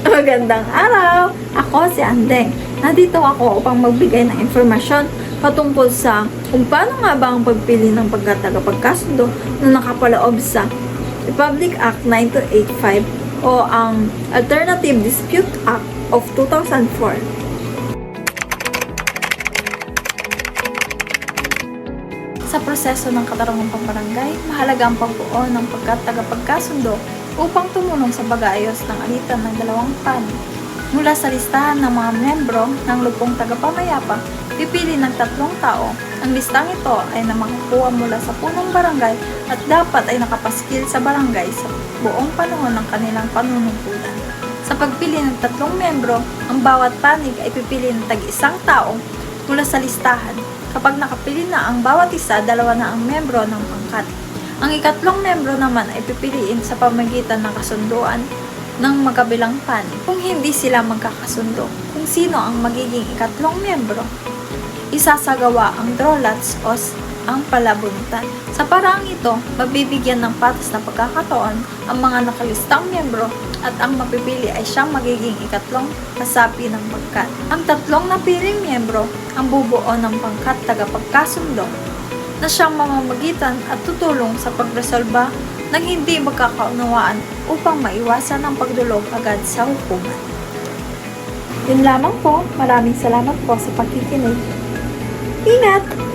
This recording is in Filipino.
Magandang araw! Ako si Andeng. Nandito ako upang magbigay ng informasyon patungkol sa kung paano nga ba ang pagpili ng pagkatagapagkasundo na nakapaloob sa Republic Act 9285 o ang Alternative Dispute Act of 2004. Sa proseso ng katarungang pambarangay, mahalaga ang pagbuo ng pagkatagapagkasundo upang tumulong sa pag-aayos ng alitan ng dalawang panig. Mula sa listahan ng mga membro ng lupong tagapamayapa, pipili ng 3 tao. Ang listang ito ay na makukuha mula sa punong barangay at dapat ay nakapaskil sa barangay sa buong panahon ng kanilang panunungkulan. Sa pagpili ng 3 membro, ang bawat panig ay pipili ng tag-1 tao mula sa listahan. Kapag nakapili na ang bawat isa, 2 na ang membro ng pangkat. Ang ikatlong membro naman ay pipiliin sa pamamagitan ng kasunduan ng magkabilang panig. Kung hindi sila magkakasundo kung sino ang magiging ikatlong membro, isasagawa ang draw lots o ang palabunutan. Sa paraang ito, mabibigyan ng patas na pagkakataon ang mga nakalistang membro at ang mapipili ay siyang magiging ikatlong kasapi ng pangkat. Ang 3 napiling membro ang bubuo ng pangkat tagapagkasundo na siyang mamamagitan at tutulong sa pagresolba ng hindi magkakaunawaan upang maiwasan ang pagdulog agad sa hukuman. Yun lamang po. Maraming salamat po sa pakikinig. Ingat!